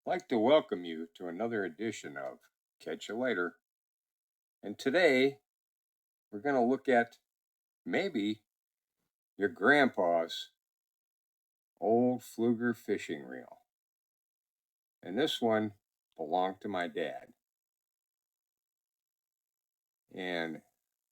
I'd like to welcome you to another edition of Catch You Later. And today we're going to look at maybe your grandpa's old Pflueger fishing reel. And this one belonged to my dad. And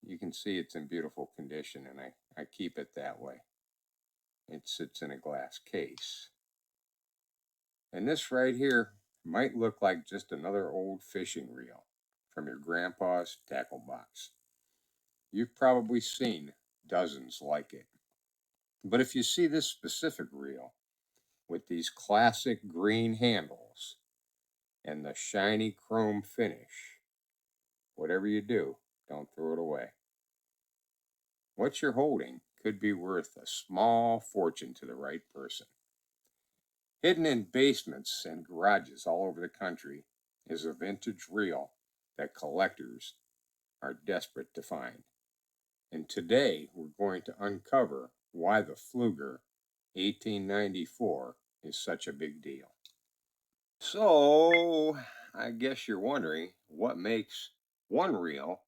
you can see it's in beautiful condition, and I keep it that way. It sits in a glass case. And this right here might look like just another old fishing reel from your grandpa's tackle box. You've probably seen dozens like it. But if you see this specific reel with these classic green handles and the shiny chrome finish, whatever you do, don't throw it away. What you're holding could be worth a small fortune to the right person. Hidden in basements and garages all over the country is a vintage reel that collectors are desperate to find. And today we're going to uncover why the Pflueger 1894 is such a big deal. So, I guess you're wondering what makes one reel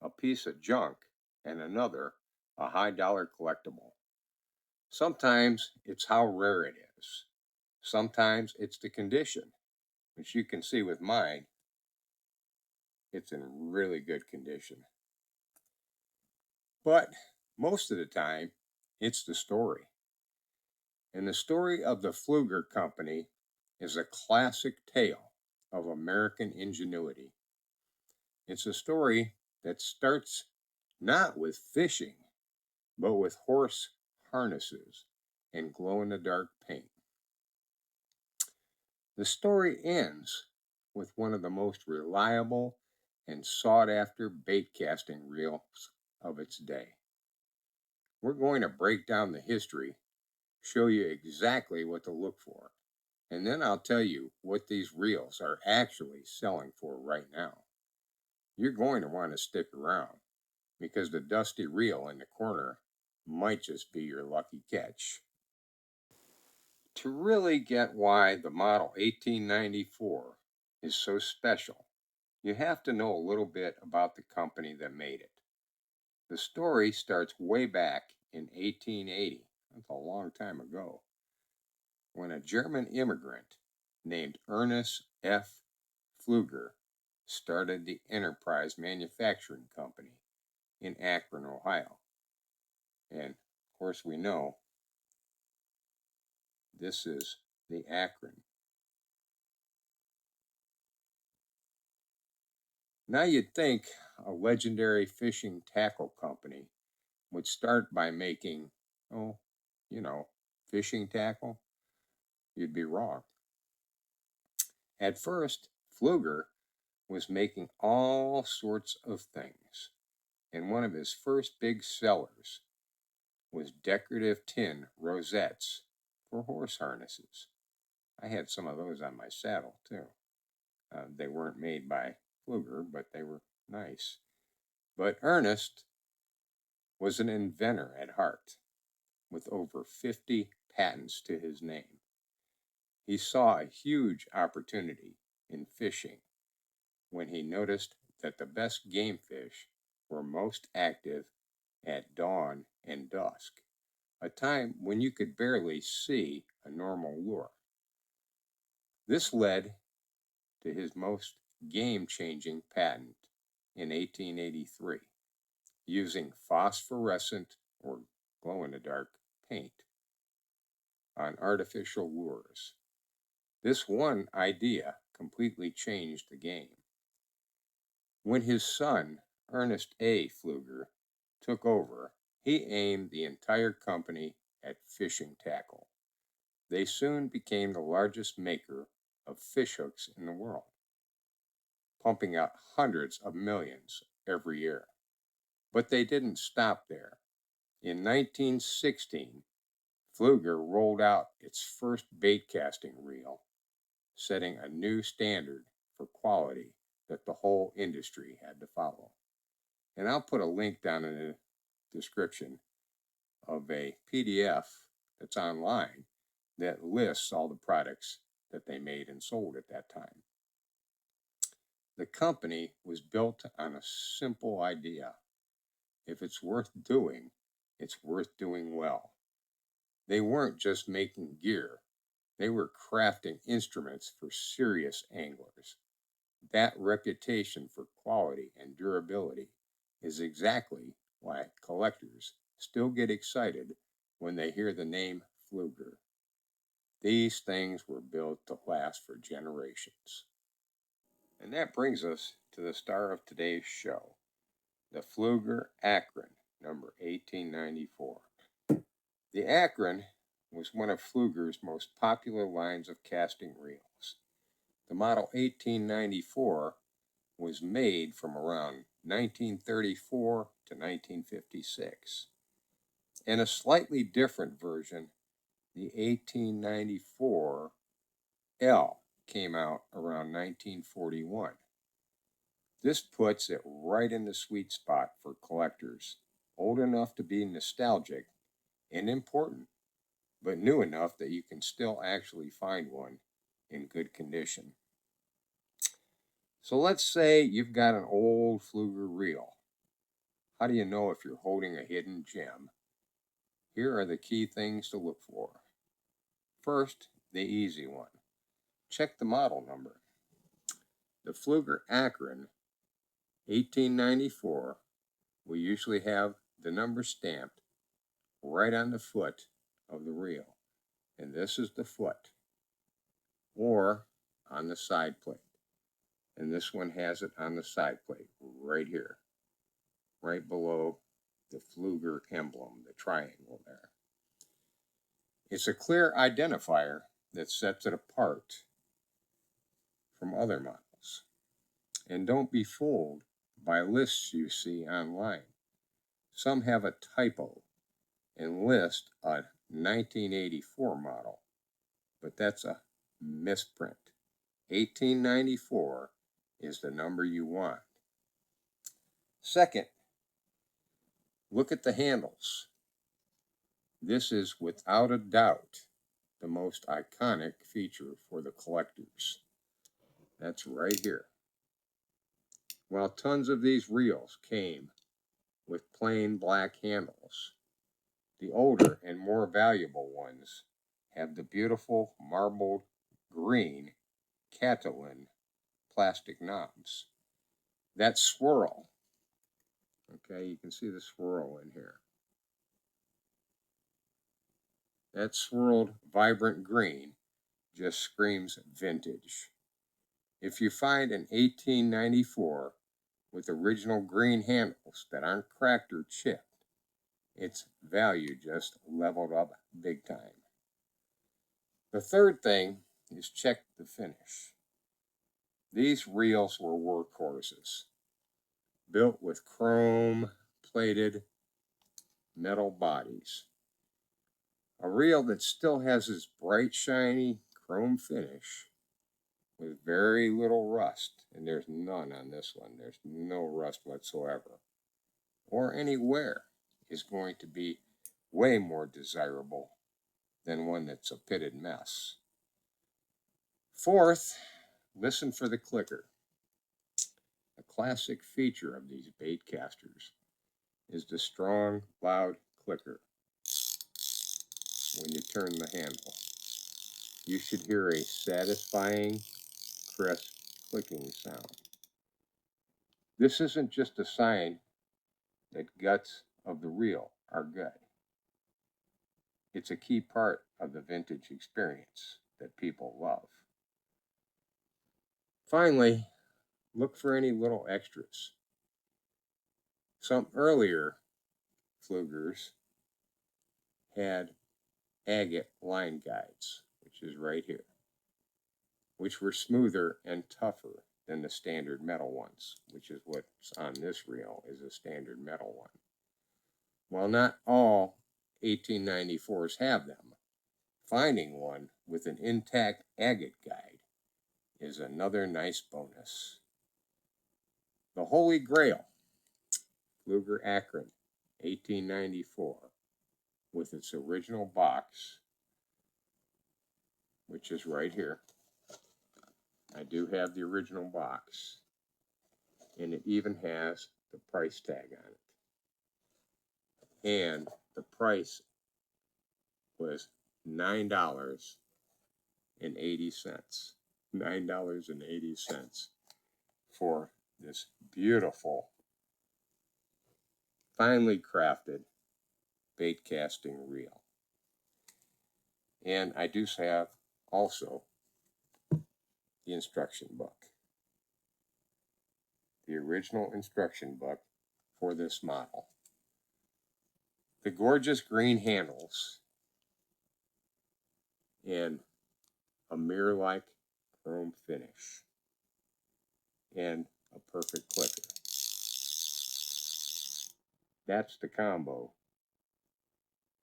a piece of junk and another a high dollar collectible. Sometimes it's how rare it is. Sometimes it's the condition, which you can see with mine, it's in really good condition. But most of the time, it's the story. And the story of the Pflueger Company is a classic tale of American ingenuity. It's a story that starts not with fishing, but with horse harnesses and glow-in-the-dark paint. The story ends with one of the most reliable and sought-after bait casting reels of its day. We're going to break down the history, show you exactly what to look for, and then I'll tell you what these reels are actually selling for right now. You're going to want to stick around because the dusty reel in the corner might just be your lucky catch. To really get why the model 1894 is so special, you have to know a little bit about the company that made it. The story starts way back in 1880, that's a long time ago, when a German immigrant named Ernest F. Pflueger started the Enterprise Manufacturing Company in Akron, Ohio. And of course, we know this is the Akron. Now you'd think a legendary fishing tackle company would start by making, oh, you know, fishing tackle. You'd be wrong. At first, Pflueger was making all sorts of things, and one of his first big sellers was decorative tin rosettes for horse harnesses. I had some of those on my saddle too. They weren't made by Pflueger, but they were nice. But Ernest was an inventor at heart, with over 50 patents to his name. He saw a huge opportunity in fishing when he noticed that the best game fish were most active at dawn and dusk, a time when you could barely see a normal lure. This led to his most game-changing patent in 1883, using phosphorescent or glow-in-the-dark paint on artificial lures. This one idea completely changed the game. When his son, Ernest A. Pflueger, took over, he aimed the entire company at fishing tackle. They soon became the largest maker of fish hooks in the world, pumping out hundreds of millions every year. But they didn't stop there. In 1916, Pflueger rolled out its first bait casting reel, setting a new standard for quality that the whole industry had to follow. And I'll put a link down in the description of a PDF that's online that lists all the products that they made and sold at that time. The company was built on a simple idea. If it's worth doing, it's worth doing well. They weren't just making gear, they were crafting instruments for serious anglers. That reputation for quality and durability is exactly why collectors still get excited when they hear the name Pflueger. These things were built to last for generations. And that brings us to the star of today's show, the Pflueger Akron, number 1894. The Akron was one of Pflueger's most popular lines of casting reels. The model 1894 was made from around 1934 to 1956. In a slightly different version, the 1894 L came out around 1941. This puts it right in the sweet spot for collectors, old enough to be nostalgic and important, but new enough that you can still actually find one in good condition. So let's say you've got an old Pflueger reel. How do you know if you're holding a hidden gem? Here are the key things to look for. First, the easy one. Check the model number. The Pflueger Akron 1894 will usually have the number stamped right on the foot of the reel. And this is the foot, or on the side plate. And this one has it on the side plate right here, right below the Pflueger emblem, the triangle there. It's a clear identifier that sets it apart from other models. And don't be fooled by lists you see online. Some have a typo and list a 1984 model, but that's a misprint. 1894 is the number you want. Second, look at the handles. This is without a doubt the most iconic feature for the collectors. That's right here. While tons of these reels came with plain black handles, the older and more valuable ones have the beautiful marbled green Catalan plastic knobs. That swirl, okay, you can see the swirl in here. That swirled vibrant green just screams vintage. If you find an 1894 with original green handles that aren't cracked or chipped, its value just leveled up big time. The third thing is check the finish. These reels were workhorses, built with chrome-plated metal bodies. A reel that still has this bright, shiny chrome finish with very little rust, and there's none on this one. There's no rust whatsoever, or any wear, is going to be way more desirable than one that's a pitted mess. Fourth, listen for the clicker. A classic feature of these bait casters is the strong, loud clicker when you turn the handle. You should hear a satisfying, crisp clicking sound. This isn't just a sign that guts of the reel are good. It's a key part of the vintage experience that people love. Finally, look for any little extras. Some earlier Pfluegers had agate line guides, which is right here, which were smoother and tougher than the standard metal ones, which is what's on this reel is a standard metal one. While not all 1894s have them, finding one with an intact agate guide is another nice bonus. The Holy Grail, Pflueger Akron, 1894, with its original box, which is right here, I do have the original box, and it even has the price tag on it. And the price was $9.80. $9.80 for this beautiful, finely crafted bait casting reel. And I do have also the instruction book, the original instruction book for this model. The gorgeous green handles and a mirror-like chrome finish and a perfect clicker. That's the combo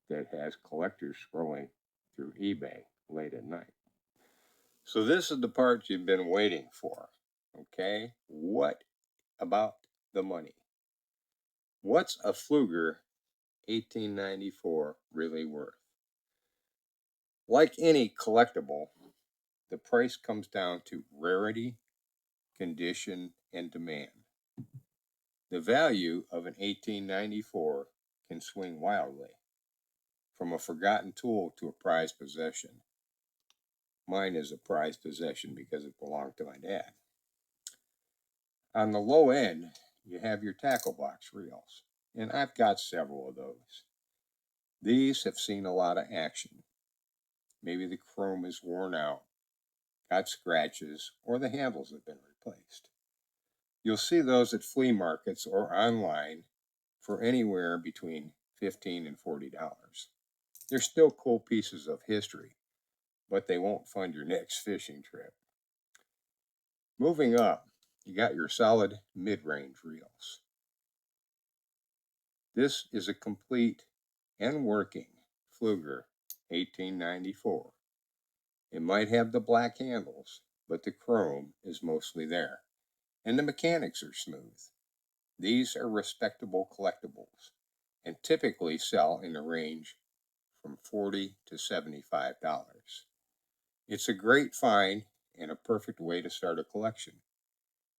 that has collectors scrolling through eBay late at night. So this is the part you've been waiting for, okay? What about the money? What's a Pflueger 1894 really worth? Like any collectible, the price comes down to rarity, condition, and demand. The value of an 1894 can swing wildly, from a forgotten tool to a prized possession. Mine is a prized possession because it belonged to my dad. On the low end, you have your tackle box reels, and I've got several of those. These have seen a lot of action. Maybe the chrome is worn out, got scratches, or the handles have been replaced. You'll see those at flea markets or online for anywhere between $15 and $40. They're still cool pieces of history, but they won't fund your next fishing trip. Moving up, you got your solid mid-range reels. This is a complete and working Pflueger 1894. It might have the black handles, but the chrome is mostly there, and the mechanics are smooth. These are respectable collectibles and typically sell in the range from $40 to $75. It's a great find and a perfect way to start a collection.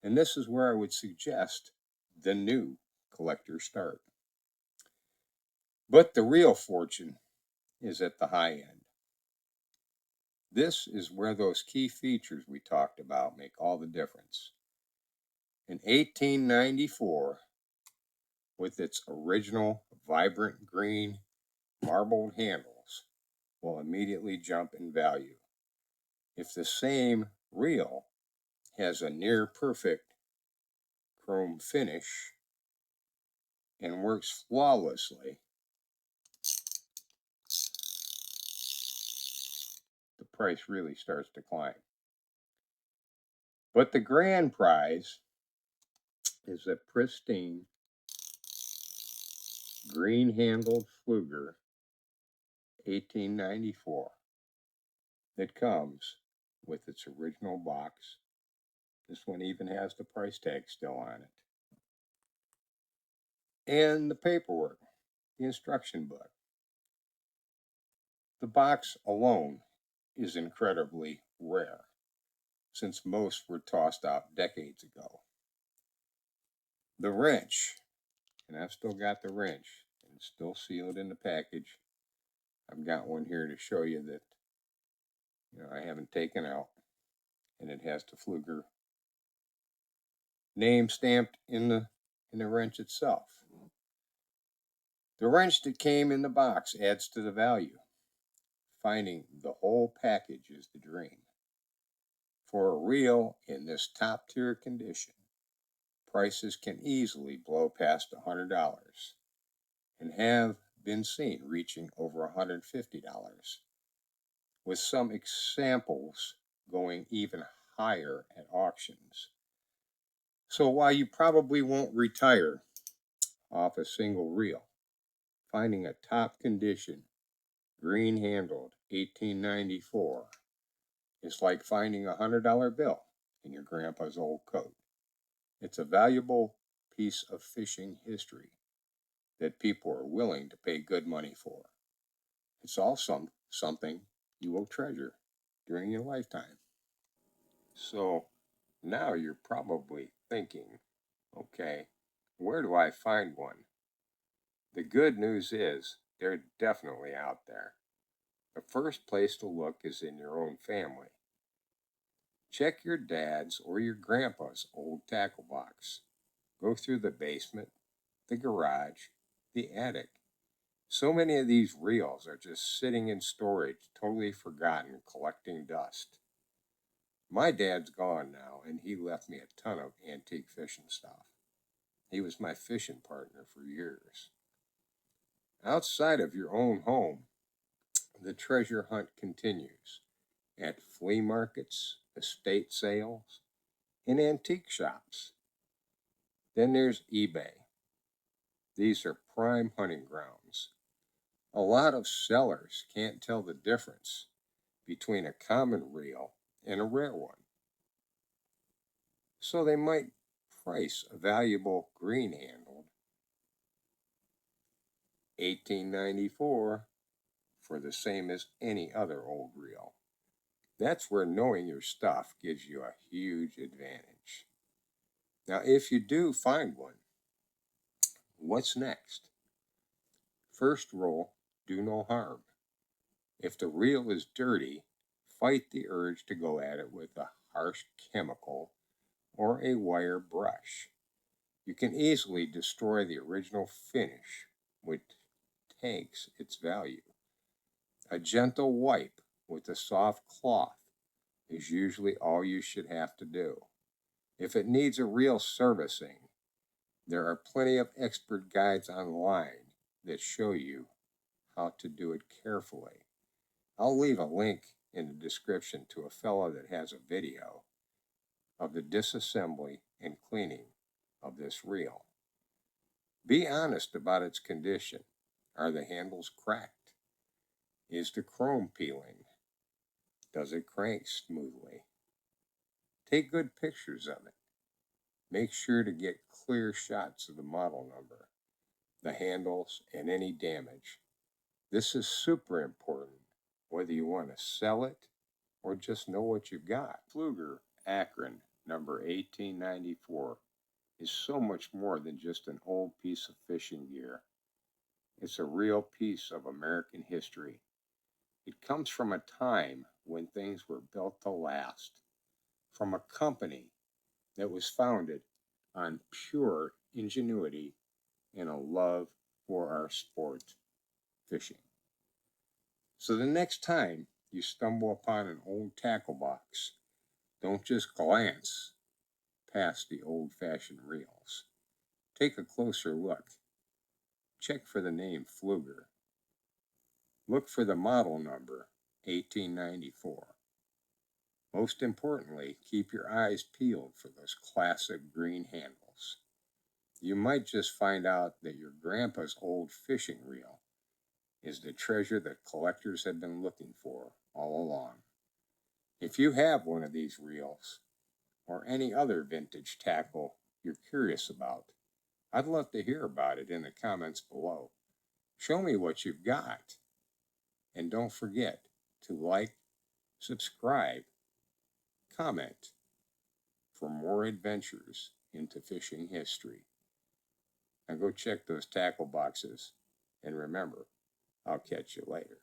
And this is where I would suggest the new collector start. But the real fortune is at the high end. This is where those key features we talked about make all the difference. In 1894, with its original vibrant green marbled handles, will immediately jump in value. If the same reel has a near perfect chrome finish and works flawlessly, the price really starts to climb. But the grand prize is a pristine green-handled Pflueger 1894 that comes with its original box. This one even has the price tag still on it. And the paperwork, the instruction book. The box alone is incredibly rare, since most were tossed out decades ago. The wrench, and I've still got the wrench, and it's still sealed in the package. I've got one here to show you that I haven't taken out, and it has the Pflueger name stamped in the wrench itself. The wrench that came in the box adds to the value. Finding the whole package is the dream. For a reel in this top tier condition, prices can easily blow past $100 and have been seen reaching over $150, with some examples going even higher at auctions. So while you probably won't retire off a single reel, finding a top condition, green handled 1894 is like finding $100 bill in your grandpa's old coat. It's a valuable piece of fishing history that people are willing to pay good money for. It's also something you will treasure during your lifetime. So now you're probably thinking, okay, where do I find one? The good news is they're definitely out there. The first place to look is in your own family. Check your dad's or your grandpa's old tackle box. Go through the basement, the garage, the attic. So many of these reels are just sitting in storage, totally forgotten, collecting dust. My dad's gone now, and he left me a ton of antique fishing stuff. He was my fishing partner for years. Outside of your own home, the treasure hunt continues at flea markets, estate sales, and antique shops. Then there's eBay. These are prime hunting grounds. A lot of sellers can't tell the difference between a common reel and a rare one, so they might price a valuable green handled 1894 for the same as any other old reel. That's where knowing your stuff gives you a huge advantage. Now, if you do find one, what's next? First rule, do no harm. If the reel is dirty, fight the urge to go at it with a harsh chemical or a wire brush. You can easily destroy the original finish, which takes its value. A gentle wipe with a soft cloth is usually all you should have to do. If it needs a real servicing, there are plenty of expert guides online that show you how to do it carefully. I'll leave a link in the description to a fellow that has a video of the disassembly and cleaning of this reel. Be honest about its condition. Are the handles cracked? Is the chrome peeling? Does it crank smoothly? Take good pictures of it. Make sure to get clear shots of the model number, the handles, and any damage. This is super important, whether you want to sell it or just know what you've got. Pflueger Akron number 1894 is so much more than just an old piece of fishing gear. It's a real piece of American history. It comes from a time when things were built to last, from a company that was founded on pure ingenuity and a love for our sport, fishing. So the next time you stumble upon an old tackle box, don't just glance past the old-fashioned reels. Take a closer look. Check for the name Pflueger. Look for the model number 1894. Most importantly, keep your eyes peeled for those classic green handles. You might just find out that your grandpa's old fishing reel is the treasure that collectors have been looking for all along. If you have one of these reels, or any other vintage tackle you're curious about, I'd love to hear about it in the comments below. Show me what you've got. And don't forget to like, subscribe, comment for more adventures into fishing history. Now go check those tackle boxes, and remember, I'll catch you later.